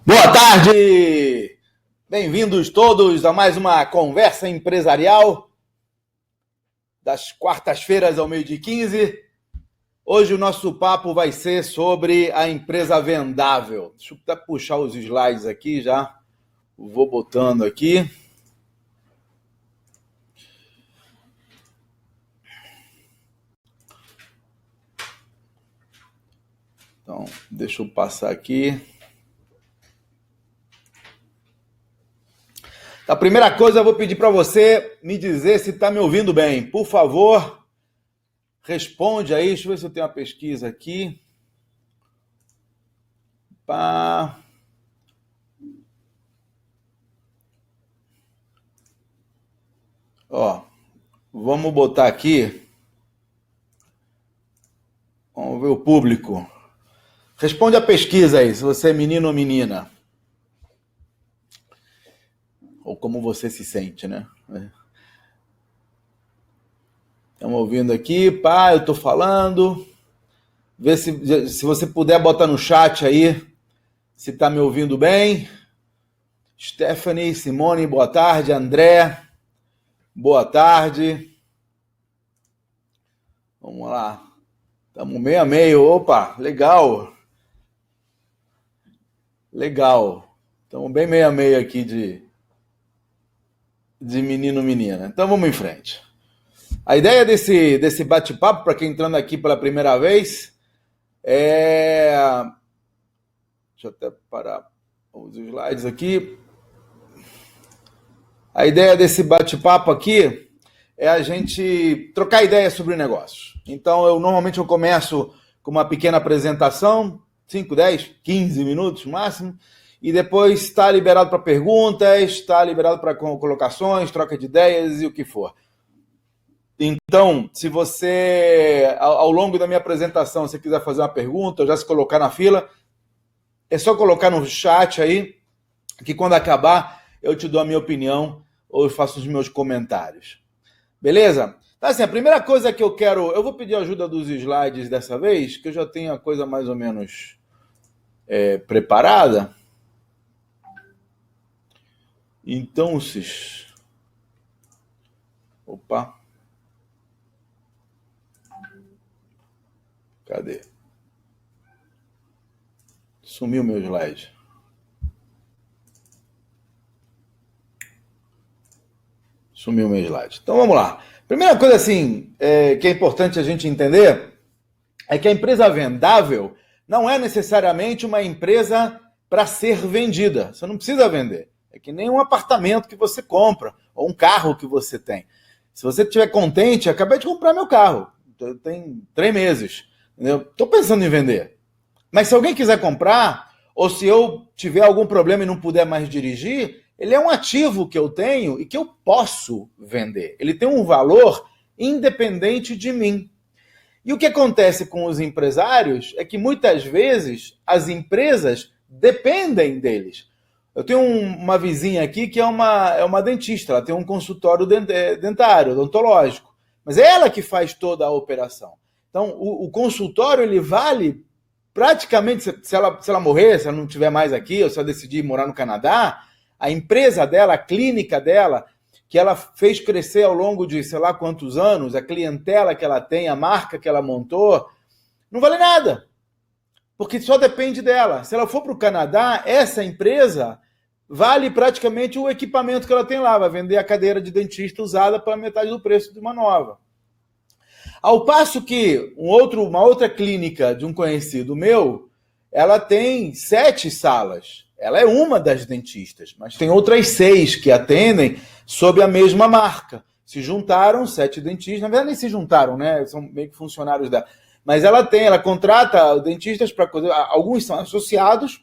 Boa tarde! Bem-vindos todos a mais uma conversa empresarial das quartas-feiras ao 12h15. Hoje o nosso papo vai ser sobre a empresa vendável. Deixa eu até puxar os slides aqui já. Vou botando aqui. Então, deixa eu passar aqui. A primeira coisa, eu vou pedir para você me dizer se está me ouvindo bem. Por favor, responde aí. Deixa eu ver se eu tenho uma pesquisa aqui. Ó, vamos botar aqui. Vamos ver o público. Responde a pesquisa aí, se você é menino ou menina. Ou como você se sente, né? Estamos ouvindo aqui, eu estou falando. Vê se você puder botar no chat aí, se está me ouvindo bem. Stephanie, Simone, boa tarde. André, boa tarde. Vamos lá. Estamos meio a meio. Opa, legal. Legal. Estamos bem meio a meio aqui de menino e menina. Então vamos em frente. A ideia desse bate-papo, para quem entrando aqui pela primeira vez, é... Deixa eu até parar os slides aqui. A ideia desse bate-papo aqui é a gente trocar ideias sobre negócios. Então, normalmente eu começo com uma pequena apresentação, 5, 10, 15 minutos no máximo, e depois está liberado para perguntas, está liberado para colocações, troca de ideias e o que for. Então, se você, ao longo da minha apresentação, você quiser fazer uma pergunta, ou já se colocar na fila, é só colocar no chat aí, que quando acabar, eu te dou a minha opinião, ou eu faço os meus comentários. Beleza? Então, assim, a primeira coisa que eu vou pedir ajuda dos slides dessa vez, que eu já tenho a coisa mais ou menos preparada. Então, opa. Cadê? Sumiu meu slide. Sumiu meu slide. Então, vamos lá. Primeira coisa, assim, que é importante a gente entender é que a empresa vendável não é necessariamente uma empresa para ser vendida. Você não precisa vender. É que nem um apartamento que você compra, ou um carro que você tem. Se você estiver contente, acabei de comprar meu carro. Tem 3 meses. Estou pensando em vender. Mas se alguém quiser comprar, ou se eu tiver algum problema e não puder mais dirigir, ele é um ativo que eu tenho e que eu posso vender. Ele tem um valor independente de mim. E o que acontece com os empresários é que muitas vezes as empresas dependem deles. Eu tenho uma vizinha aqui que é uma dentista, ela tem um consultório dentário, odontológico, mas é ela que faz toda a operação. Então, o consultório, ele vale praticamente, se ela morrer, se ela não estiver mais aqui, ou se ela decidir morar no Canadá, a empresa dela, a clínica dela, que ela fez crescer ao longo de sei lá quantos anos, a clientela que ela tem, a marca que ela montou, não vale nada, porque só depende dela. Se ela for para o Canadá, essa empresa vale praticamente o equipamento que ela tem lá, vai vender a cadeira de dentista usada pela metade do preço de uma nova. Ao passo que uma outra clínica de um conhecido meu, ela tem 7 salas. Ela é uma das dentistas, mas tem outras 6 que atendem sob a mesma marca. Se juntaram 7 dentistas, na verdade nem se juntaram, né? São meio que funcionários dela. Mas ela contrata dentistas para coisa. Alguns são associados,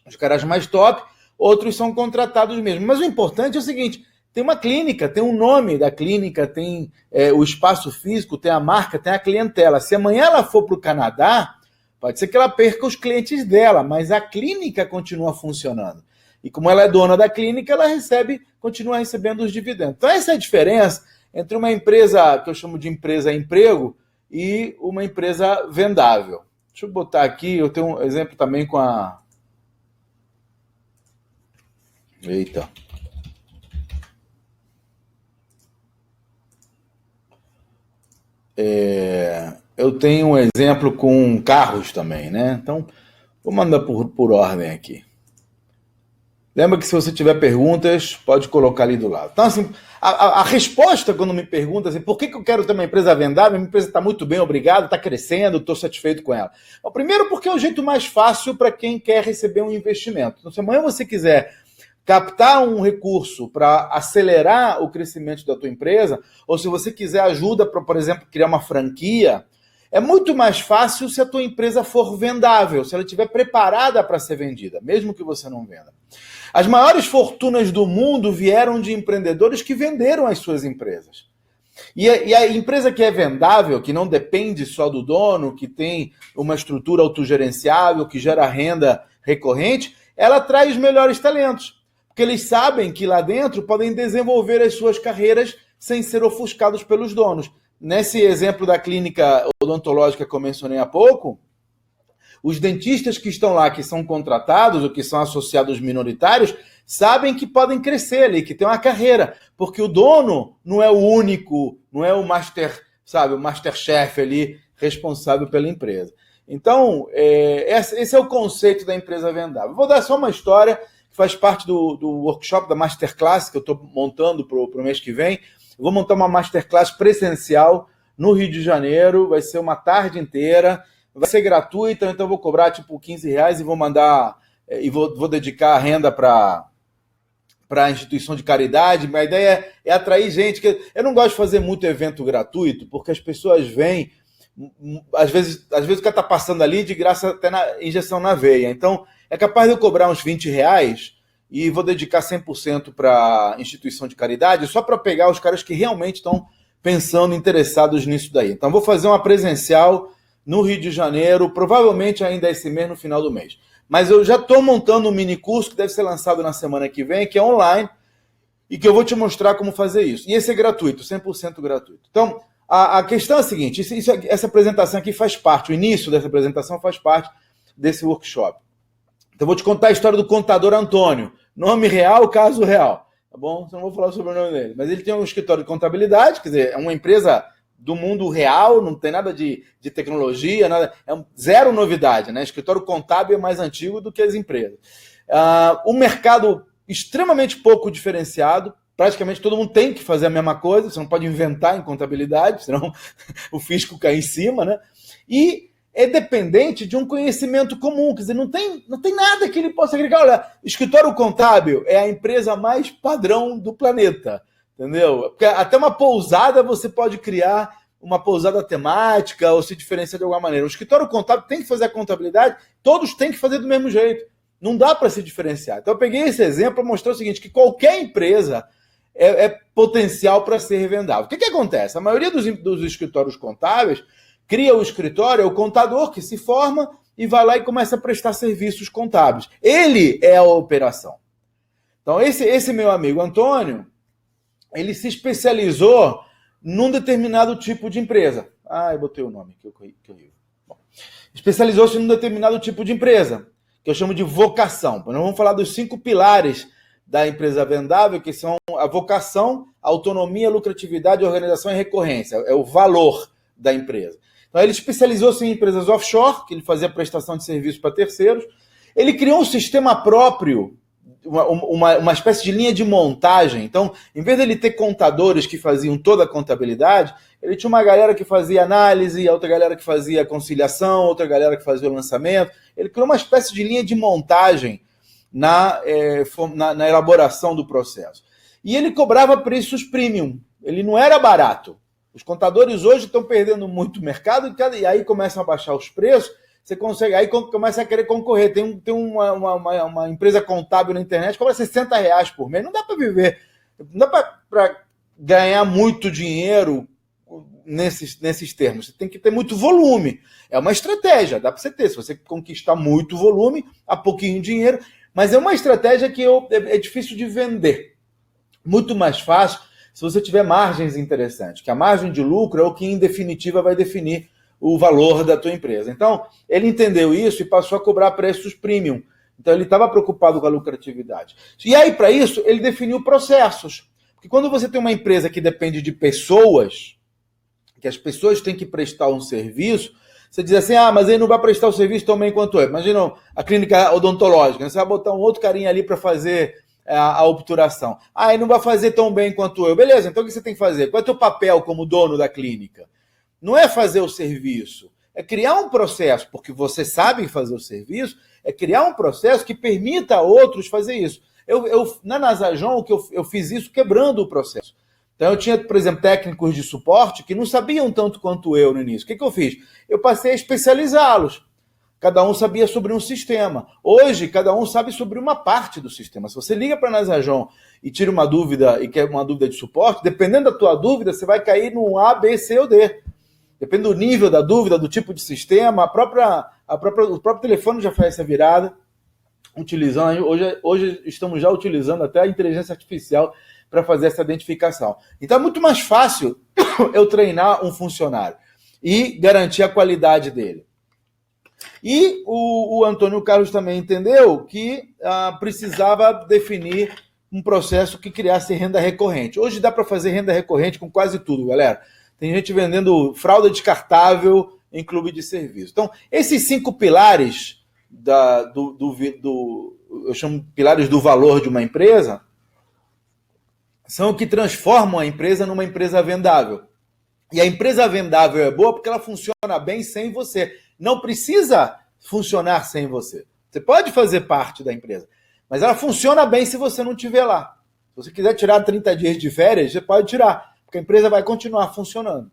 os caras mais top, outros são contratados mesmo. Mas o importante é o seguinte: tem uma clínica, tem um nome da clínica, tem o espaço físico, tem a marca, tem a clientela. Se amanhã ela for para o Canadá, pode ser que ela perca os clientes dela, mas a clínica continua funcionando. E como ela é dona da clínica, ela continua recebendo os dividendos. Então essa é a diferença entre uma empresa que eu chamo de empresa-emprego e uma empresa vendável. Deixa eu botar aqui, eu tenho um exemplo também com a Eita. Eu tenho um exemplo com carros também, né? Então, vou mandar por ordem aqui. Lembra que se você tiver perguntas, pode colocar ali do lado. Então, assim, a resposta quando me pergunta assim, por que eu quero ter uma empresa vendável? Minha empresa está muito bem, obrigado, está crescendo, estou satisfeito com ela. Bom, primeiro porque é o jeito mais fácil para quem quer receber um investimento. Então, se amanhã você quiser captar um recurso para acelerar o crescimento da tua empresa, ou se você quiser ajuda para, por exemplo, criar uma franquia, é muito mais fácil se a tua empresa for vendável, se ela estiver preparada para ser vendida, mesmo que você não venda. As maiores fortunas do mundo vieram de empreendedores que venderam as suas empresas. E a empresa que é vendável, que não depende só do dono, que tem uma estrutura autogerenciável, que gera renda recorrente, ela atrai os melhores talentos. Porque eles sabem que lá dentro podem desenvolver as suas carreiras sem ser ofuscados pelos donos. Nesse exemplo da clínica odontológica que eu mencionei há pouco, os dentistas que estão lá, que são contratados ou que são associados minoritários, sabem que podem crescer ali, que tem uma carreira, porque o dono não é o único, não é o master, sabe, o masterchef ali responsável pela empresa. Então, esse é o conceito da empresa vendável. Vou dar só uma história que faz parte do workshop, da masterclass que eu estou montando para o mês que vem. Eu vou montar uma masterclass presencial no Rio de Janeiro, vai ser uma tarde inteira, vai ser gratuita, então eu vou cobrar tipo R$15 e vou mandar, e vou dedicar a renda para a instituição de caridade. Minha ideia é atrair gente, que eu não gosto de fazer muito evento gratuito, porque as pessoas vêm, às vezes o cara está passando ali de graça até na injeção na veia, então é capaz de eu cobrar uns R$20 e vou dedicar 100% para a instituição de caridade, só para pegar os caras que realmente estão pensando, interessados nisso daí. Então vou fazer uma presencial no Rio de Janeiro, provavelmente ainda esse mês, no final do mês. Mas eu já estou montando um mini curso que deve ser lançado na semana que vem, que é online, e que eu vou te mostrar como fazer isso. E esse é gratuito, 100% gratuito. Então, a questão é a seguinte, essa apresentação aqui faz parte, o início dessa apresentação faz parte desse workshop. Então, eu vou te contar a história do contador Antônio. Nome real, caso real. Tá bom? Então, não vou falar sobre o nome dele. Mas ele tem um escritório de contabilidade, quer dizer, é uma empresa do mundo real, não tem nada de tecnologia, nada, zero novidade, né? Escritório contábil é mais antigo do que as empresas. Um mercado extremamente pouco diferenciado, praticamente todo mundo tem que fazer a mesma coisa, você não pode inventar em contabilidade, senão o fisco cai em cima, né? E é dependente de um conhecimento comum, quer dizer, não tem nada que ele possa agregar. Olha, escritório contábil é a empresa mais padrão do planeta, entendeu? Porque até uma pousada você pode criar uma pousada temática ou se diferenciar de alguma maneira. O escritório contábil tem que fazer a contabilidade, todos têm que fazer do mesmo jeito. Não dá para se diferenciar. Então eu peguei esse exemplo para mostrar o seguinte, que qualquer empresa é potencial para ser revendável. O que acontece? A maioria dos escritórios contábeis cria o escritório, é o contador que se forma e vai lá e começa a prestar serviços contábeis. Ele é a operação. Então esse meu amigo Antônio, ele se especializou num determinado tipo de empresa. Eu botei o nome que eu li. Especializou-se num determinado tipo de empresa, que eu chamo de vocação. Nós vamos falar dos 5 pilares da empresa vendável, que são a vocação, a autonomia, a lucratividade, a organização e a recorrência. É o valor da empresa. Então, ele especializou-se em empresas offshore, que ele fazia prestação de serviço para terceiros. Ele criou um sistema próprio, uma espécie de linha de montagem. Então, em vez de ele ter contadores que faziam toda a contabilidade, ele tinha uma galera que fazia análise, outra galera que fazia conciliação, outra galera que fazia o lançamento. Ele criou uma espécie de linha de montagem na elaboração do processo. E ele cobrava preços premium. Ele não era barato. Os contadores hoje estão perdendo muito mercado e aí começam a baixar os preços. Você consegue, aí começa a querer concorrer. Tem uma empresa contábil na internet que cobra R$60 por mês. Não dá para viver, não dá para ganhar muito dinheiro nesses termos. Você tem que ter muito volume. É uma estratégia, dá para você ter. Se você conquistar muito volume, há pouquinho dinheiro, mas é uma estratégia que é difícil de vender. Muito mais fácil se você tiver margens interessantes, que a margem de lucro é o que, em definitiva, vai definir o valor da tua empresa. Então, ele entendeu isso e passou a cobrar preços premium. Então ele estava preocupado com a lucratividade. E aí, para isso, ele definiu processos. Porque quando você tem uma empresa que depende de pessoas, que as pessoas têm que prestar um serviço, você diz assim, mas ele não vai prestar o serviço tão bem quanto eu. Imagina a clínica odontológica, você vai botar um outro carinha ali para fazer a obturação. Ele não vai fazer tão bem quanto eu. Beleza, então o que você tem que fazer? Qual é o teu papel como dono da clínica? Não é fazer o serviço, é criar um processo, porque você sabe fazer o serviço, é criar um processo que permita a outros fazer isso. Na Nasajon, eu fiz isso quebrando o processo. Então eu tinha, por exemplo, técnicos de suporte que não sabiam tanto quanto eu no início. O que eu fiz? Eu passei a especializá-los. Cada um sabia sobre um sistema. Hoje, cada um sabe sobre uma parte do sistema. Se você liga para a Nasajon e tira uma dúvida e quer uma dúvida de suporte, dependendo da tua dúvida, você vai cair no A, B, C ou D. Depende do nível da dúvida, do tipo de sistema, o próprio telefone já faz essa virada. Hoje estamos já utilizando até a inteligência artificial para fazer essa identificação. Então é muito mais fácil eu treinar um funcionário e garantir a qualidade dele. E o Antônio Carlos também entendeu que precisava definir um processo que criasse renda recorrente. Hoje dá para fazer renda recorrente com quase tudo, galera. Tem gente vendendo fralda descartável em clube de serviço. Então, esses 5 pilares, eu chamo pilares do valor de uma empresa, são o que transformam a empresa numa empresa vendável. E a empresa vendável é boa porque ela funciona bem sem você. Não precisa funcionar sem você. Você pode fazer parte da empresa, mas ela funciona bem se você não estiver lá. Se você quiser tirar 30 dias de férias, você pode tirar, porque a empresa vai continuar funcionando.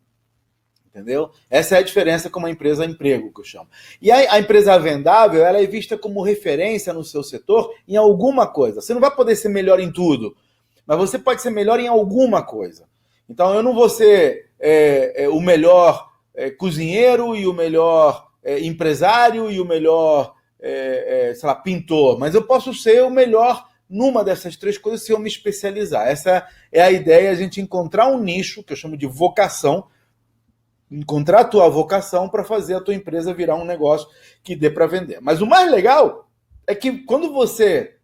Entendeu? Essa é a diferença com uma empresa emprego, que eu chamo. E a empresa vendável, ela é vista como referência no seu setor em alguma coisa. Você não vai poder ser melhor em tudo, mas você pode ser melhor em alguma coisa. Então eu não vou ser o melhor cozinheiro e o melhor empresário e o melhor pintor, mas eu posso ser o melhor numa dessas 3 coisas se eu me especializar. Essa é a ideia, a gente encontrar um nicho, que eu chamo de vocação, encontrar a tua vocação para fazer a tua empresa virar um negócio que dê para vender. Mas o mais legal é que quando você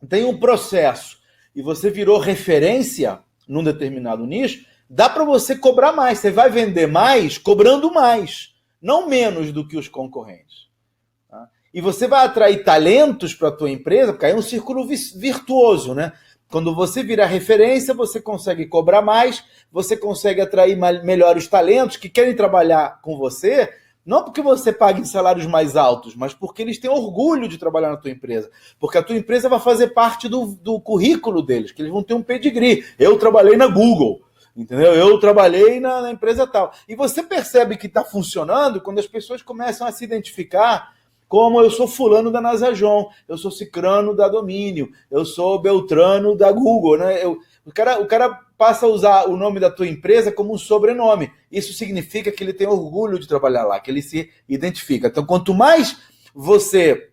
tem um processo e você virou referência num determinado nicho, dá para você cobrar mais. Você vai vender mais cobrando mais, não menos do que os concorrentes. Tá? E você vai atrair talentos para a tua empresa, porque aí é um círculo virtuoso, né? Quando você virar referência, você consegue cobrar mais, você consegue atrair melhores talentos que querem trabalhar com você, não porque você pague salários mais altos, mas porque eles têm orgulho de trabalhar na tua empresa. Porque a tua empresa vai fazer parte do currículo deles, que eles vão ter um pedigree. Eu trabalhei na Google, entendeu? Eu trabalhei na empresa tal. E você percebe que está funcionando quando as pessoas começam a se identificar como eu sou fulano da Nasajon, eu sou cicrano da Domínio, eu sou beltrano da Google, né? O cara passa a usar o nome da tua empresa como um sobrenome. Isso significa que ele tem orgulho de trabalhar lá, que ele se identifica. Então, quanto mais você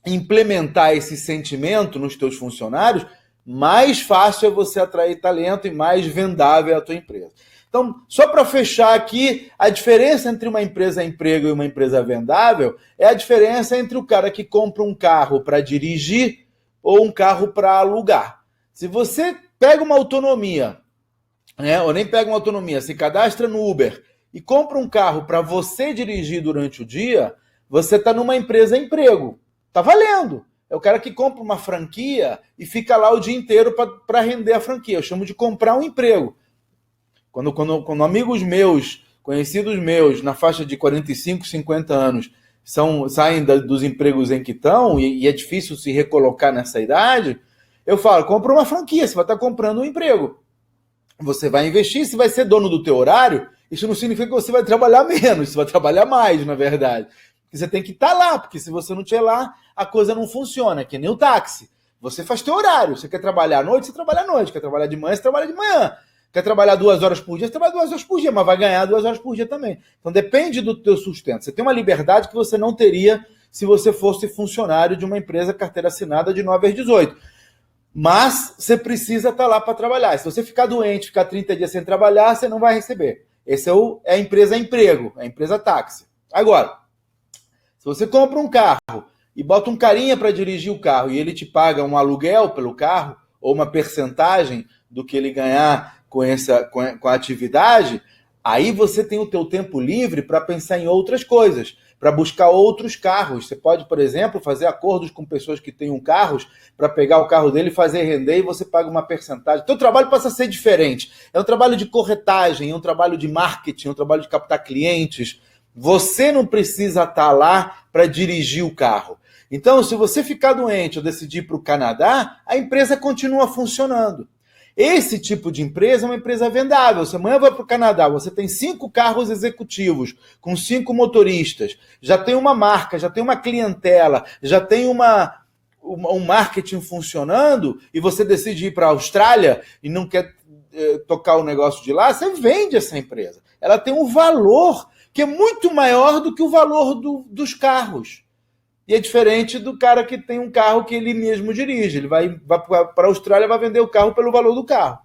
implementar esse sentimento nos teus funcionários, mais fácil é você atrair talento e mais vendável é a tua empresa. Então, só para fechar aqui, a diferença entre uma empresa emprego e uma empresa vendável é a diferença entre o cara que compra um carro para dirigir ou um carro para alugar. Se você pega uma autonomia, né, ou nem pega uma autonomia, se cadastra no Uber e compra um carro para você dirigir durante o dia, você está numa empresa emprego. Está valendo. É o cara que compra uma franquia e fica lá o dia inteiro para render a franquia. Eu chamo de comprar um emprego. Quando amigos meus, conhecidos meus, na faixa de 45, 50 anos, saem dos empregos em que estão, e é difícil se recolocar nessa idade, eu falo, compra uma franquia, você vai estar comprando um emprego. Você vai investir, você vai ser dono do teu horário, isso não significa que você vai trabalhar menos, você vai trabalhar mais, na verdade. Porque você tem que estar lá, porque se você não estiver lá, a coisa não funciona, que nem o táxi. Você faz teu horário, você quer trabalhar à noite, você trabalha à noite, quer trabalhar de manhã, você trabalha de manhã. Quer trabalhar 2 horas por dia, você trabalha 2 horas por dia, mas vai ganhar 2 horas por dia também. Então depende do teu sustento. Você tem uma liberdade que você não teria se você fosse funcionário de uma empresa carteira assinada de 9 às 18. Mas você precisa estar lá para trabalhar. Se você ficar doente, ficar 30 dias sem trabalhar, você não vai receber. Esse é a empresa emprego, a empresa táxi. Agora, se você compra um carro e bota um carinha para dirigir o carro e ele te paga um aluguel pelo carro ou uma percentagem do que ele ganhar com a atividade, aí você tem o teu tempo livre para pensar em outras coisas, para buscar outros carros. Você pode, por exemplo, fazer acordos com pessoas que tenham carros para pegar o carro dele e fazer render e você paga uma percentagem. Teu trabalho passa a ser diferente. É um trabalho de corretagem, é um trabalho de marketing, é um trabalho de captar clientes. Você não precisa estar lá para dirigir o carro. Então, se você ficar doente ou decidir ir para o Canadá, a empresa continua funcionando. Esse tipo de empresa é uma empresa vendável. Se amanhã vai para o Canadá, você tem 5 carros executivos, com 5 motoristas, já tem uma marca, já tem uma clientela, já tem um marketing funcionando, e você decide ir para a Austrália e não quer tocar o negócio de lá, você vende essa empresa. Ela tem um valor que é muito maior do que o valor dos carros. E é diferente do cara que tem um carro que ele mesmo dirige. Ele vai para a Austrália e vai vender o carro pelo valor do carro.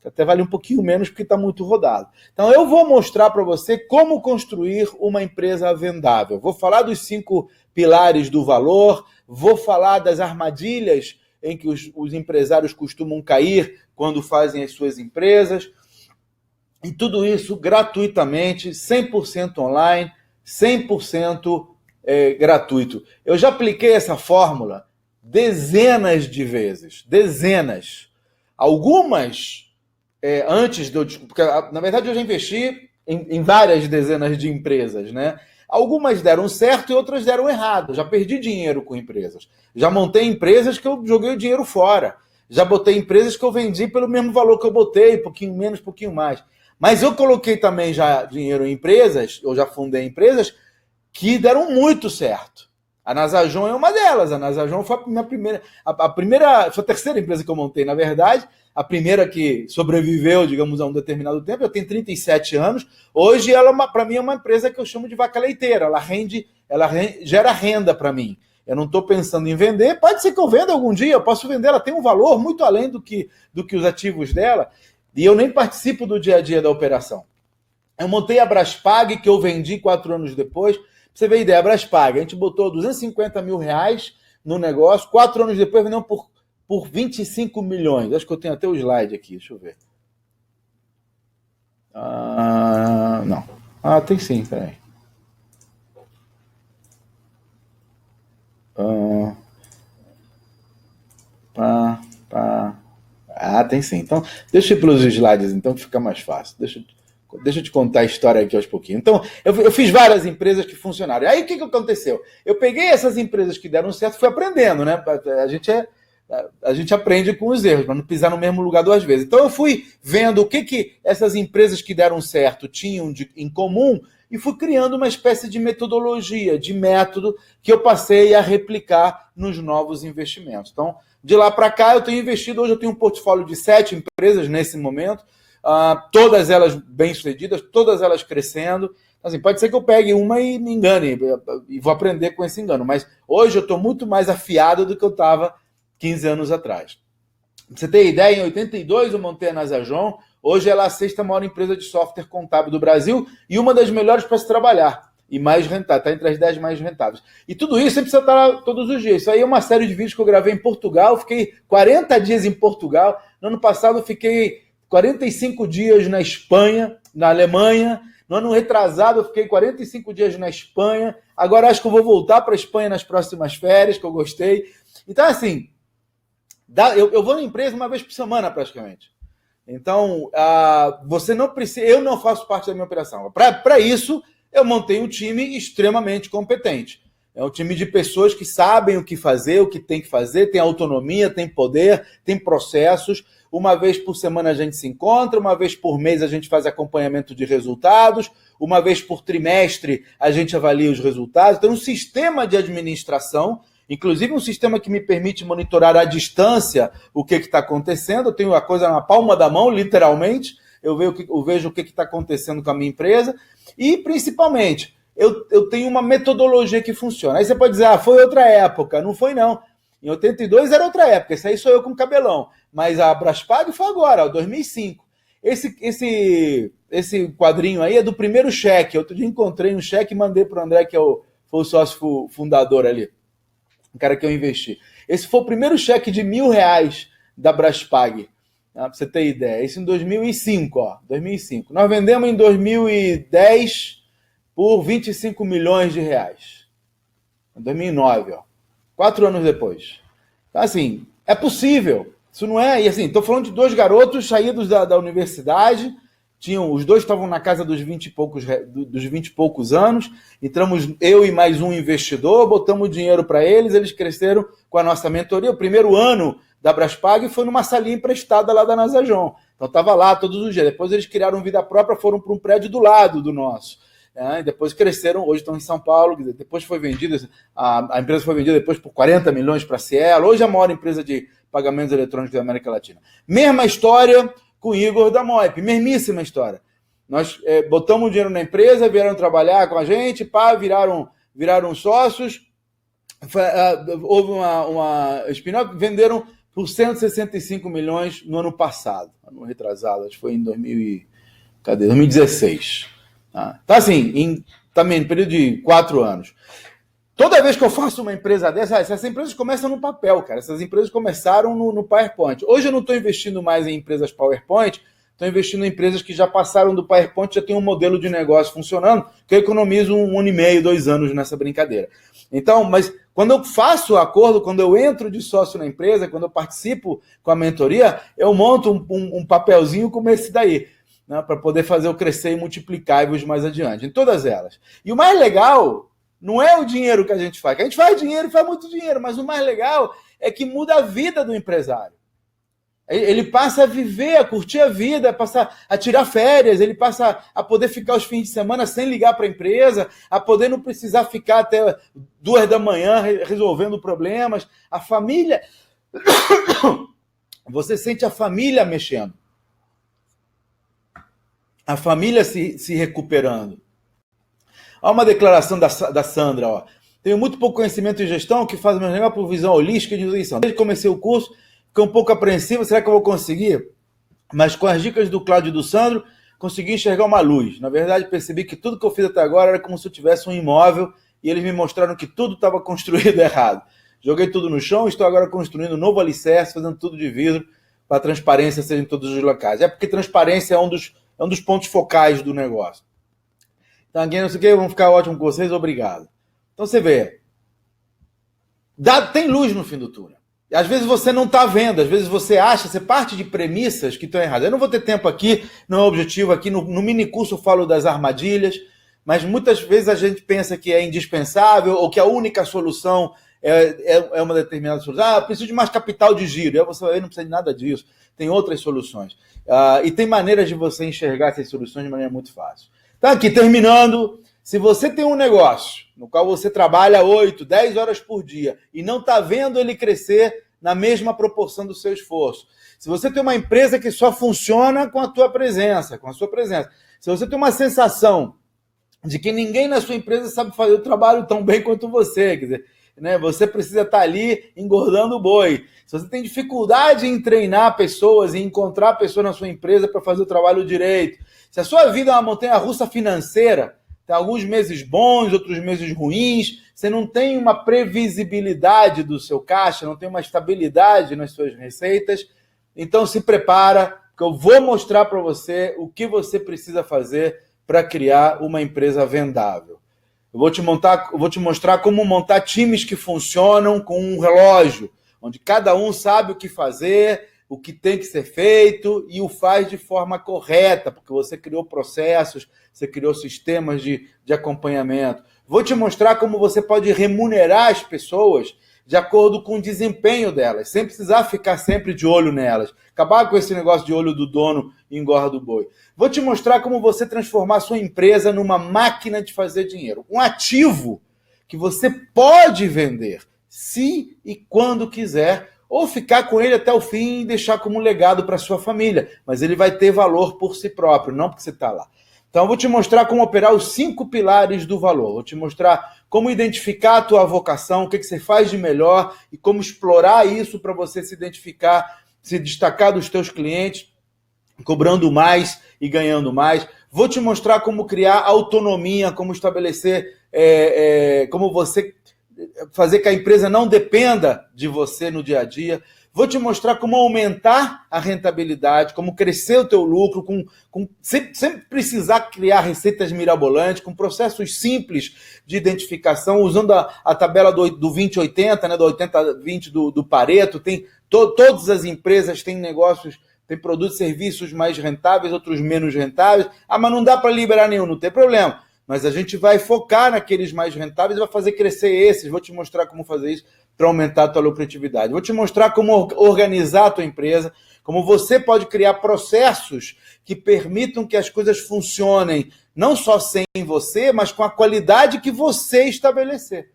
Até vale um pouquinho menos porque está muito rodado. Então eu vou mostrar para você como construir uma empresa vendável. Vou falar dos 5 pilares do valor, vou falar das armadilhas em que os empresários costumam cair quando fazem as suas empresas. E tudo isso gratuitamente, 100% online, 100% gratuito. Eu já apliquei essa fórmula dezenas de vezes. Dezenas. Algumas antes de eu... Porque, na verdade, eu já investi em várias dezenas de empresas, né? Algumas deram certo e outras deram errado. Já perdi dinheiro com empresas. Já montei empresas que eu joguei o dinheiro fora. Já botei empresas que eu vendi pelo mesmo valor que eu botei, pouquinho menos, pouquinho mais. Mas eu coloquei também já dinheiro em empresas, eu já fundei empresas que deram muito certo. A Nasajon é uma delas. A Nasajon foi a minha primeira, foi a terceira empresa que eu montei, na verdade. A primeira que sobreviveu, digamos, a um determinado tempo. Eu tenho 37 anos. Hoje, ela, para mim, é uma empresa que eu chamo de vaca leiteira. Ela gera renda para mim. Eu não estou pensando em vender. Pode ser que eu venda algum dia, eu posso vender. Ela tem um valor muito além do que os ativos dela. E eu nem participo do dia a dia da operação. Eu montei a Braspag, que eu vendi 4 anos depois. Pra você ver a ideia, a Braspag, a gente botou 250 mil reais no negócio, 4 anos depois vendeu por 25 milhões. Acho que eu tenho até o slide aqui, deixa eu ver. Não. Tem sim, peraí. Tem sim. Então, deixa eu ir pelos slides, então, que fica mais fácil. Deixa eu te contar a história aqui aos pouquinhos. Então, eu fiz várias empresas que funcionaram. Aí, o que aconteceu? Eu peguei essas empresas que deram certo e fui aprendendo, né? A gente aprende com os erros, para não pisar no mesmo lugar 2 vezes. Então, eu fui vendo o que essas empresas que deram certo tinham em comum e fui criando uma espécie de metodologia, de método, que eu passei a replicar nos novos investimentos. Então, de lá para cá, eu tenho investido. Hoje eu tenho um portfólio de 7 empresas nesse momento, todas elas bem-sucedidas, todas elas crescendo. Assim, pode ser que eu pegue uma e me engane, e vou aprender com esse engano, mas hoje eu estou muito mais afiado do que eu estava 15 anos atrás. Pra você ter ideia, em 82 eu montei a Nasajon, hoje ela é a 6ª maior empresa de software contábil do Brasil e uma das melhores para se trabalhar. E mais rentável, está entre as 10 mais rentáveis. E tudo isso você precisa estar todos os dias. Isso aí é uma série de vídeos que eu gravei em Portugal, fiquei 40 dias em Portugal. No ano passado eu fiquei 45 dias na Espanha, na Alemanha. No ano retrasado eu fiquei 45 dias na Espanha. Agora acho que eu vou voltar para a Espanha nas próximas férias, que eu gostei. Então, assim, eu vou na empresa uma vez por semana praticamente. Então, você não precisa... Eu não faço parte da minha operação. Para isso, eu montei um time extremamente competente. É um time de pessoas que sabem o que fazer, o que tem que fazer, tem autonomia, tem poder, tem processos. Uma vez por semana a gente se encontra, uma vez por mês a gente faz acompanhamento de resultados, uma vez por trimestre a gente avalia os resultados. Então, um sistema de administração, inclusive um sistema que me permite monitorar à distância o que está acontecendo. Eu tenho a coisa na palma da mão, literalmente. Eu vejo o que está acontecendo com a minha empresa. E, principalmente, eu tenho uma metodologia que funciona. Aí você pode dizer, foi outra época. Não foi, não. Em 82 era outra época. Esse aí sou eu com cabelão. Mas a Braspag foi agora, 2005. Esse quadrinho aí é do primeiro cheque. Outro dia encontrei um cheque e mandei para o André, que foi o sócio fundador ali. o cara que eu investi. Esse foi o primeiro cheque de R$ 1.000 da Braspag, tá? Para você ter ideia. Isso em 2005, ó, 2005. Nós vendemos em 2010 por R$ 25 milhões. Em 2009, ó. 4 anos depois. Então, assim, é possível. Isso não é... E assim, estou falando de 2 garotos saídos da universidade. Os 2 estavam na casa dos 20 e poucos anos. Entramos eu e mais um investidor, botamos dinheiro para eles cresceram com a nossa mentoria. O primeiro ano da Braspag foi numa salinha emprestada lá da Nasajon. Então estava lá todos os dias. Depois eles criaram vida própria, foram para um prédio do lado do nosso. E depois cresceram, hoje estão em São Paulo. Depois foi vendida, a empresa foi vendida depois por 40 milhões para a Cielo. Hoje é a maior empresa de pagamentos eletrônicos da América Latina. Mesma história com o Igor da Moip, mesmíssima história. Nós botamos dinheiro na empresa, vieram trabalhar com a gente, viraram sócios, houve uma spin-off, venderam por 165 milhões no ano passado, ano retrasado, acho que foi em 2016. Então, assim, também no período de 4 anos. Toda vez que eu faço uma empresa dessa, essas empresas começam no papel, cara. Essas empresas começaram no PowerPoint. Hoje eu não estou investindo mais em empresas PowerPoint, estou investindo em empresas que já passaram do PowerPoint, já tem um modelo de negócio funcionando, que eu economizo 1 ano e meio, 2 anos nessa brincadeira. Então, mas quando eu faço o acordo, quando eu entro de sócio na empresa, quando eu participo com a mentoria, eu monto um papelzinho como esse daí, né, para poder fazer eu crescer e multiplicar mais adiante, em todas elas. E o mais legal não é o dinheiro que a gente faz. A gente faz dinheiro e faz muito dinheiro, mas o mais legal é que muda a vida do empresário. Ele passa a viver, a curtir a vida, passa a tirar férias, ele passa a poder ficar os fins de semana sem ligar para a empresa, a poder não precisar ficar até 2 da manhã resolvendo problemas. A família... Você sente a família mexendo. A família se recuperando. Olha uma declaração da Sandra, ó. Tenho muito pouco conhecimento em gestão, que faz meu negócio por visão holística e de nutrição. Desde que comecei o curso, fiquei um pouco apreensivo, será que eu vou conseguir? Mas com as dicas do Cláudio e do Sandro, consegui enxergar uma luz. Na verdade, percebi que tudo que eu fiz até agora era como se eu tivesse um imóvel e eles me mostraram que tudo estava construído errado. Joguei tudo no chão e estou agora construindo um novo alicerce, fazendo tudo de vidro para a transparência ser em todos os locais. É porque transparência é um dos pontos focais do negócio. Então, alguém não sei o que, vamos ficar ótimo com vocês, obrigado. Então você vê, tem luz no fim do túnel. E às vezes você não está vendo, às vezes você parte de premissas que estão erradas. Eu não vou ter tempo aqui, não é objetivo aqui, no mini curso eu falo das armadilhas, mas muitas vezes a gente pensa que é indispensável ou que a única solução é uma determinada solução. Eu preciso de mais capital de giro. E aí você não precisa de nada disso. Tem outras soluções. E tem maneiras de você enxergar essas soluções de maneira muito fácil. Então, aqui, terminando, se você tem um negócio no qual você trabalha 8, 10 horas por dia e não está vendo ele crescer na mesma proporção do seu esforço, se você tem uma empresa que só funciona com a sua presença, se você tem uma sensação de que ninguém na sua empresa sabe fazer o trabalho tão bem quanto você, quer dizer, né, você precisa estar ali engordando o boi. Se você tem dificuldade em treinar pessoas, em encontrar pessoas na sua empresa para fazer o trabalho direito, se a sua vida é uma montanha-russa financeira, tem alguns meses bons, outros meses ruins, você não tem uma previsibilidade do seu caixa, não tem uma estabilidade nas suas receitas, então se prepara, que eu vou mostrar para você o que você precisa fazer para criar uma empresa vendável. Eu vou te mostrar como montar times que funcionam com um relógio, onde cada um sabe o que fazer, o que tem que ser feito e o faz de forma correta, porque você criou processos, você criou sistemas de acompanhamento. Vou te mostrar como você pode remunerar as pessoas de acordo com o desempenho delas, sem precisar ficar sempre de olho nelas. Acabar com esse negócio de olho do dono e engorda o boi. Vou te mostrar como você transformar a sua empresa numa máquina de fazer dinheiro. Um ativo que você pode vender, se e quando quiser, ou ficar com ele até o fim e deixar como legado para a sua família. Mas ele vai ter valor por si próprio, não porque você está lá. Então, eu vou te mostrar como operar os 5 pilares do valor. Vou te mostrar como identificar a tua vocação, o que você faz de melhor e como explorar isso para você se identificar, se destacar dos teus clientes, cobrando mais e ganhando mais. Vou te mostrar como criar autonomia, como estabelecer, como você fazer que a empresa não dependa de você no dia a dia. Vou te mostrar como aumentar a rentabilidade, como crescer o teu lucro, sem precisar criar receitas mirabolantes, com processos simples de identificação, usando a tabela do 20-80, né, do 80-20 do Pareto. Todas as empresas têm negócios, têm produtos e serviços mais rentáveis, outros menos rentáveis. Mas não dá para liberar nenhum, não tem problema. Mas a gente vai focar naqueles mais rentáveis e vai fazer crescer esses. Vou te mostrar como fazer isso para aumentar a tua lucratividade. Vou te mostrar como organizar a tua empresa, como você pode criar processos que permitam que as coisas funcionem, não só sem você, mas com a qualidade que você estabelecer.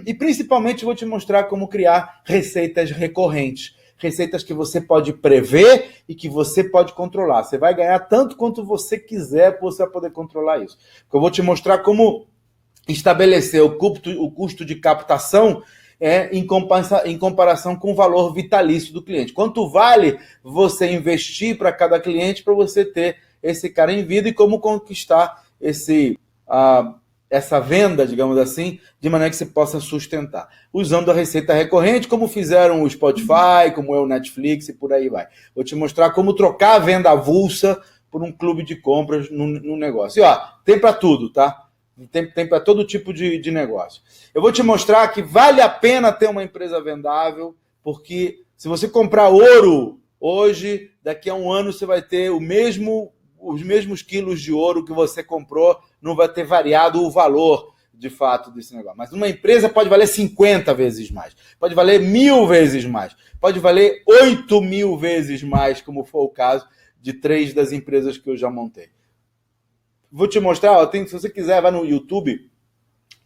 E principalmente vou te mostrar como criar receitas recorrentes. Receitas que você pode prever e que você pode controlar. Você vai ganhar tanto quanto você quiser, você vai poder controlar isso. Eu vou te mostrar como estabelecer o custo de captação em comparação com o valor vitalício do cliente. Quanto vale você investir para cada cliente para você ter esse cara em vida e como conquistar essa venda, digamos assim, de maneira que você possa sustentar. Usando a receita recorrente, como fizeram o Spotify, como é o Netflix e por aí vai. Vou te mostrar como trocar a venda avulsa por um clube de compras no negócio. E tem para tudo, tá? Tem para todo tipo de negócio. Eu vou te mostrar que vale a pena ter uma empresa vendável, porque se você comprar ouro hoje, daqui a um ano você vai ter os mesmos quilos de ouro que você comprou, não vai ter variado o valor de fato desse negócio. Mas uma empresa pode valer 50 vezes mais, pode valer 1000 vezes mais, pode valer 8.000 vezes mais, como foi o caso de 3 das empresas que eu já montei. Vou te mostrar, se você quiser, vai no YouTube,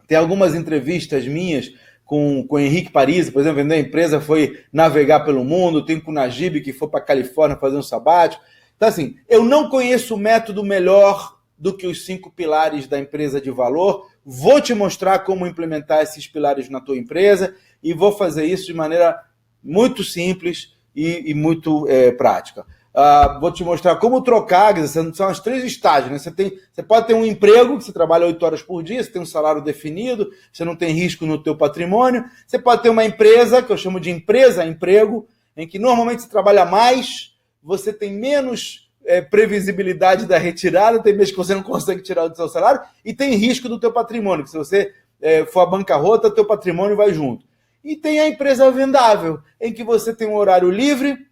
tem algumas entrevistas minhas com o Henrique Parisi, por exemplo, vendeu a empresa, foi navegar pelo mundo, tem com o Najib, que foi para a Califórnia fazer um sabático. Então, assim, eu não conheço o método melhor do que os 5 pilares da empresa de valor. Vou te mostrar como implementar esses pilares na tua empresa e vou fazer isso de maneira muito simples e muito prática. Vou te mostrar como trocar, são os 3 estágios, né? Você pode ter um emprego, que você trabalha 8 horas por dia, você tem um salário definido, você não tem risco no teu patrimônio. Você pode ter uma empresa, que eu chamo de empresa-emprego, em que normalmente você trabalha mais, você tem menos previsibilidade da retirada, tem mês que você não consegue tirar do seu salário, e tem risco do teu patrimônio, que se você for à bancarrota, teu patrimônio vai junto. E tem a empresa vendável, em que você tem um horário livre,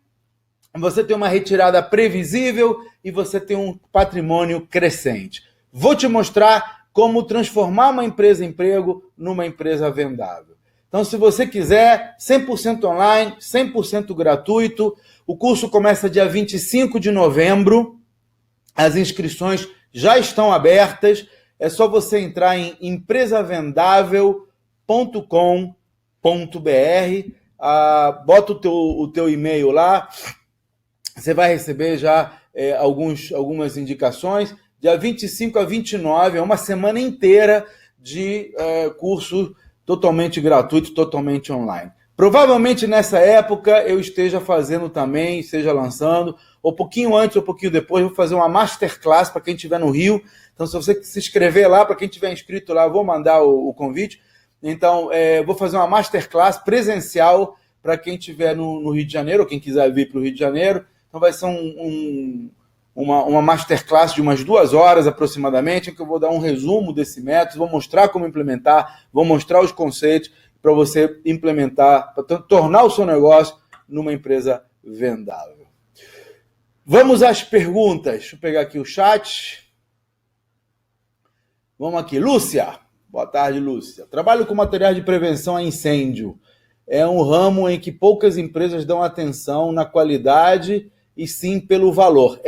você tem uma retirada previsível e você tem um patrimônio crescente. Vou te mostrar como transformar uma empresa-emprego numa empresa vendável. Então, se você quiser, 100% online, 100% gratuito, o curso começa dia 25 de novembro, as inscrições já estão abertas, é só você entrar em empresavendável.com.br, bota o teu e-mail lá, você vai receber já algumas indicações. Dia 25 a 29, é uma semana inteira de curso totalmente gratuito, totalmente online. Provavelmente nessa época eu esteja fazendo também, esteja lançando, ou um pouquinho antes ou um pouquinho depois, vou fazer uma masterclass para quem estiver no Rio. Então, se você se inscrever lá, para quem estiver inscrito lá, eu vou mandar o convite. Então, vou fazer uma masterclass presencial para quem estiver no Rio de Janeiro, ou quem quiser vir para o Rio de Janeiro. Então vai ser uma masterclass de umas 2 horas aproximadamente, em que eu vou dar um resumo desse método, vou mostrar como implementar, vou mostrar os conceitos para você implementar, para tornar o seu negócio numa empresa vendável. Vamos às perguntas. Deixa eu pegar aqui o chat. Vamos aqui. Lúcia. Boa tarde, Lúcia. Trabalho com materiais de prevenção a incêndio. É um ramo em que poucas empresas dão atenção na qualidade e sim pelo valor.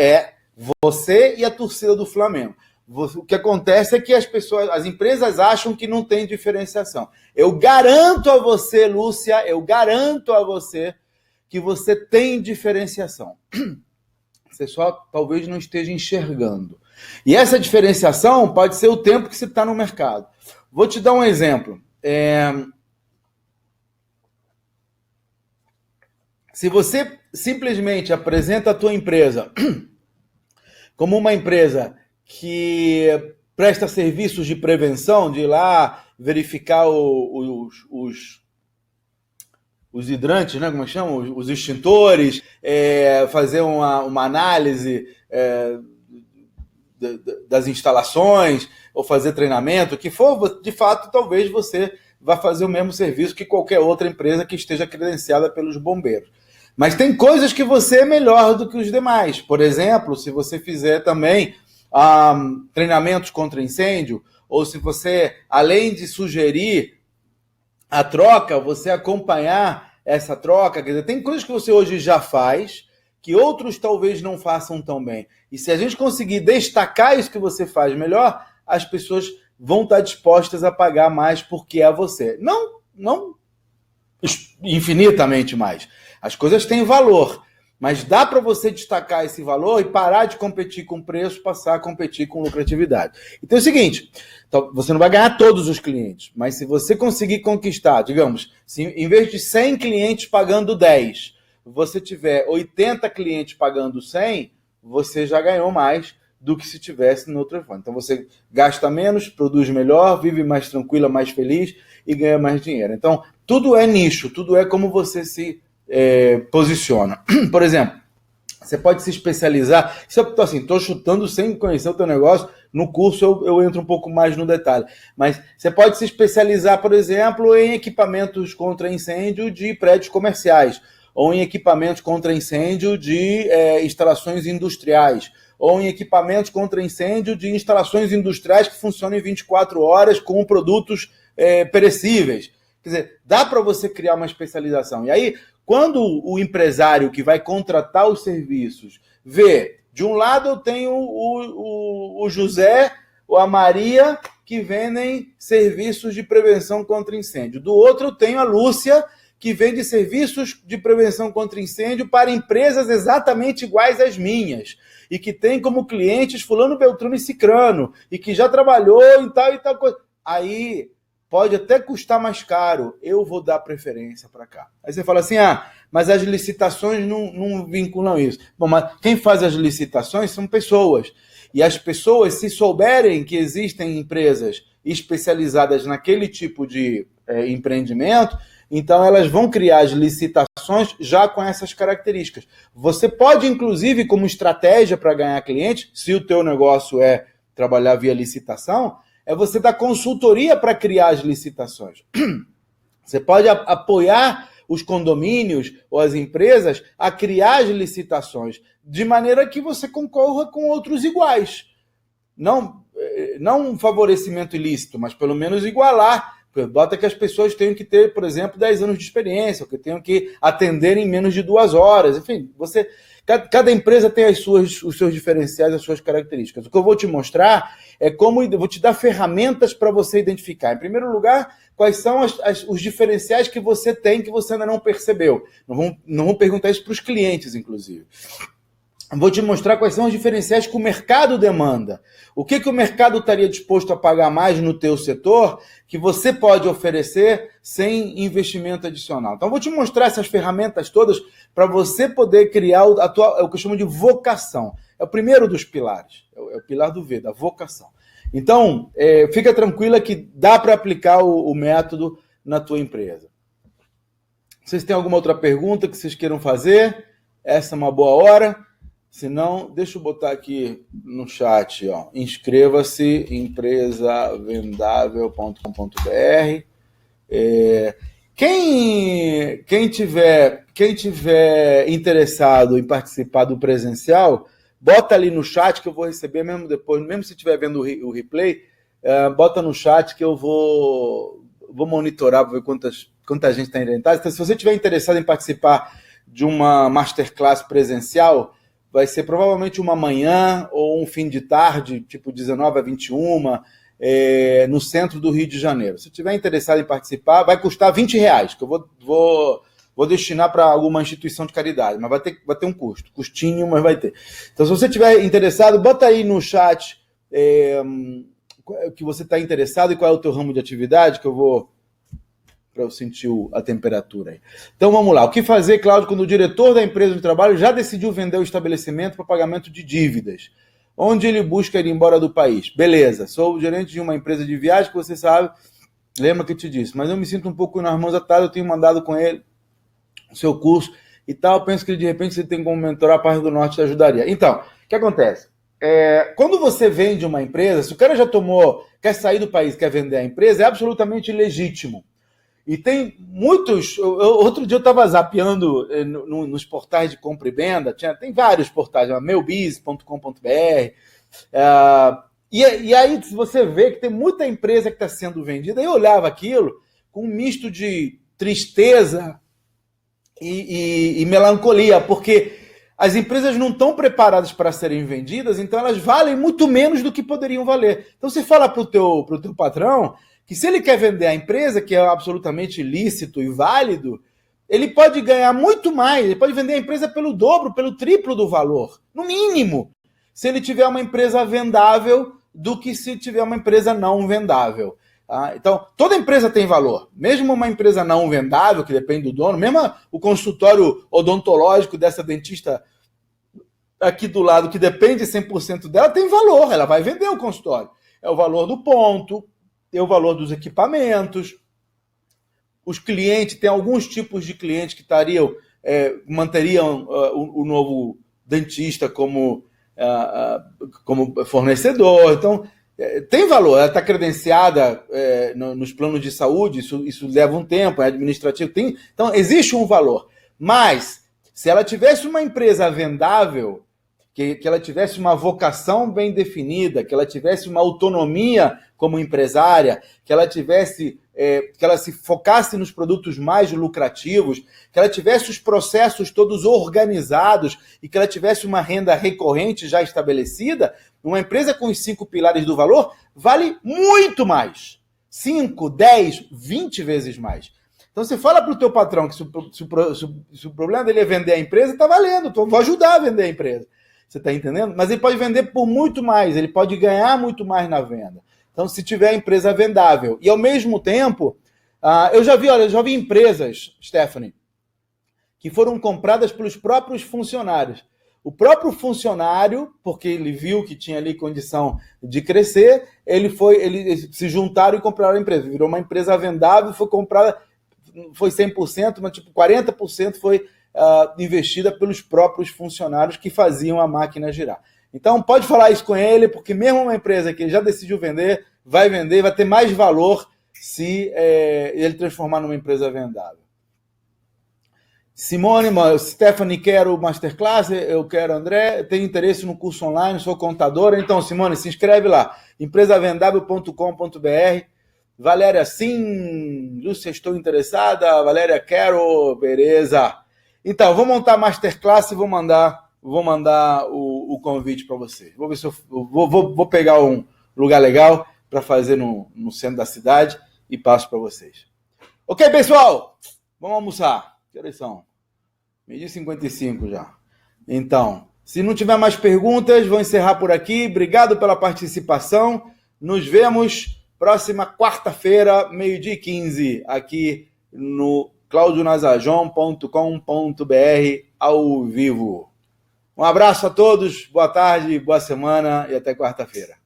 Você e a torcida do Flamengo. O que acontece é que as empresas acham que não tem diferenciação. Eu garanto a você, Lúcia, eu garanto a você que você tem diferenciação. Você só talvez não esteja enxergando. E essa diferenciação pode ser o tempo que você está no mercado. Vou te dar um exemplo. Se você simplesmente apresenta a tua empresa como uma empresa que presta serviços de prevenção, de ir lá verificar os hidrantes, né? Como é que chama? Os extintores, fazer uma análise das instalações, ou fazer treinamento, o que for, de fato, talvez você vá fazer o mesmo serviço que qualquer outra empresa que esteja credenciada pelos bombeiros. Mas tem coisas que você é melhor do que os demais. Por exemplo, se você fizer também treinamentos contra incêndio, ou se você, além de sugerir a troca, você acompanhar essa troca, quer dizer, tem coisas que você hoje já faz, que outros talvez não façam tão bem. E se a gente conseguir destacar isso que você faz melhor, as pessoas vão estar dispostas a pagar mais porque é você. Não infinitamente mais. As coisas têm valor, mas dá para você destacar esse valor e parar de competir com preço, passar a competir com lucratividade. Então é o seguinte, você não vai ganhar todos os clientes, mas se você conseguir conquistar, digamos, se em vez de 100 clientes pagando 10, você tiver 80 clientes pagando 100, você já ganhou mais do que se tivesse no outro telefone. Então você gasta menos, produz melhor, vive mais tranquila, mais feliz e ganha mais dinheiro. Então tudo é nicho, tudo é como você se posiciona. Por exemplo, você pode se especializar. Estou chutando sem conhecer o teu negócio. No curso eu entro um pouco mais no detalhe. Mas você pode se especializar, por exemplo, em equipamentos contra incêndio de prédios comerciais, ou em equipamentos contra incêndio de instalações industriais, ou em equipamentos contra incêndio de instalações industriais que funcionam em 24 horas com produtos perecíveis. Quer dizer, dá para você criar uma especialização. E aí, quando o empresário que vai contratar os serviços vê, de um lado eu tenho o José ou a Maria que vendem serviços de prevenção contra incêndio. Do outro eu tenho a Lúcia que vende serviços de prevenção contra incêndio para empresas exatamente iguais às minhas e que tem como clientes fulano, beltrano e cicrano e que já trabalhou em tal e tal coisa. Aí pode até custar mais caro, eu vou dar preferência para cá. Aí você fala assim, mas as licitações não vinculam isso. Bom, mas quem faz as licitações são pessoas. E as pessoas, se souberem que existem empresas especializadas naquele tipo de empreendimento, então elas vão criar as licitações já com essas características. Você pode, inclusive, como estratégia para ganhar cliente, se o teu negócio é trabalhar via licitação, é você dar consultoria para criar as licitações. Você pode apoiar os condomínios ou as empresas a criar as licitações, de maneira que você concorra com outros iguais. Não um favorecimento ilícito, mas pelo menos igualar. Bota que as pessoas tenham que ter, por exemplo, 10 anos de experiência, ou que tenham que atender em menos de 2 horas. Enfim, cada empresa tem os seus diferenciais, as suas características. O que eu vou te mostrar é como eu vou te dar ferramentas para você identificar. Em primeiro lugar, quais são os diferenciais que você tem que você ainda não percebeu. Não vamos perguntar isso para os clientes, inclusive. Vou te mostrar quais são os diferenciais que o mercado demanda. O que o mercado estaria disposto a pagar mais no teu setor que você pode oferecer sem investimento adicional. Então, vou te mostrar essas ferramentas todas para você poder criar o que eu chamo de vocação. É o primeiro dos pilares. É o pilar do V, da vocação. Então, fica tranquila que dá para aplicar o método na tua empresa. Vocês têm alguma outra pergunta que vocês queiram fazer? Essa é uma boa hora. Se não, deixa eu botar aqui no chat, ó. Inscreva-se empresavendável.com.br. Quem tiver interessado em participar do presencial, bota ali no chat que eu vou receber mesmo depois, mesmo se estiver vendo o replay, bota no chat que eu vou monitorar para ver quanta gente está interessada. Então, se você estiver interessado em participar de uma masterclass presencial, vai ser provavelmente uma manhã ou um fim de tarde, tipo 19 a 21, no centro do Rio de Janeiro. Se estiver interessado em participar, vai custar R$20, que eu vou destinar para alguma instituição de caridade, mas vai ter um custo, custinho, mas vai ter. Então, se você estiver interessado, bota aí no chat que você está interessado e qual é o teu ramo de atividade, que eu vou... para eu sentir a temperatura aí. Então vamos lá. O que fazer, Cláudio, quando o diretor da empresa de trabalho já decidiu vender o estabelecimento para pagamento de dívidas? Onde ele busca ir embora do país? Beleza, sou o gerente de uma empresa de viagem que você sabe lembra que eu te disse, mas eu me sinto um pouco nas mãos atadas, eu tenho mandado com ele o seu curso e tal, penso que de repente você tem como mentorar a parte do norte te ajudaria. Então, o que acontece? Quando você vende uma empresa, se o cara já quer sair do país, quer vender a empresa, é absolutamente legítimo. E tem muitos... Outro dia eu estava zapeando nos portais de compra e venda, tem vários portais, meubiz.com.br, e aí você vê que tem muita empresa que está sendo vendida, e eu olhava aquilo com um misto de tristeza e melancolia, porque as empresas não estão preparadas para serem vendidas, então elas valem muito menos do que poderiam valer. Então você fala para o teu patrão que se ele quer vender a empresa, que é absolutamente lícito e válido, ele pode ganhar muito mais, ele pode vender a empresa pelo dobro, pelo triplo do valor, no mínimo, se ele tiver uma empresa vendável do que se tiver uma empresa não vendável. Então, toda empresa tem valor, mesmo uma empresa não vendável, que depende do dono, mesmo o consultório odontológico dessa dentista aqui do lado, que depende 100% dela, tem valor, ela vai vender o consultório. É o valor do ponto, é o valor dos equipamentos, os clientes, tem alguns tipos de clientes que manteriam o novo dentista como fornecedor, então tem valor, ela está credenciada nos planos de saúde, isso leva um tempo, é administrativo, então existe um valor. Mas, se ela tivesse uma empresa vendável, que ela tivesse uma vocação bem definida, que ela tivesse uma autonomia como empresária, que ela se focasse nos produtos mais lucrativos, que ela tivesse os processos todos organizados e que ela tivesse uma renda recorrente já estabelecida, uma empresa com os 5 pilares do valor vale muito mais. 5, 10, 20 vezes mais. Então você fala para o teu patrão que se o problema dele é vender a empresa, está valendo, vou ajudar a vender a empresa. Você está entendendo? Mas ele pode vender por muito mais, ele pode ganhar muito mais na venda. Então, se tiver a empresa vendável. E, ao mesmo tempo, eu já vi empresas, Stephanie, que foram compradas pelos próprios funcionários. O próprio funcionário, porque ele viu que tinha ali condição de crescer, eles se juntaram e compraram a empresa. Virou uma empresa vendável, foi comprada, foi 100%, mas tipo 40% foi investida pelos próprios funcionários que faziam a máquina girar. Então, pode falar isso com ele, porque mesmo uma empresa que já decidiu vender, vai ter mais valor se ele transformar numa empresa vendável. Simone, Stephanie, quero Masterclass, eu quero André, tenho interesse no curso online, sou contadora. Então, Simone, se inscreve lá, empresavendável.com.br. Valéria, sim. Lúcia, estou interessada. Valéria, quero. Beleza. Então, vou montar a Masterclass e vou mandar o convite para você. Vou ver se eu vou pegar um lugar legal para fazer no centro da cidade e passo para vocês. Ok, pessoal? Vamos almoçar. Que horas são? 12h55 já. Então, se não tiver mais perguntas, vou encerrar por aqui. Obrigado pela participação. Nos vemos próxima quarta-feira, 12h15, aqui no claudionazajon.com.br ao vivo. Um abraço a todos, boa tarde, boa semana e até quarta-feira.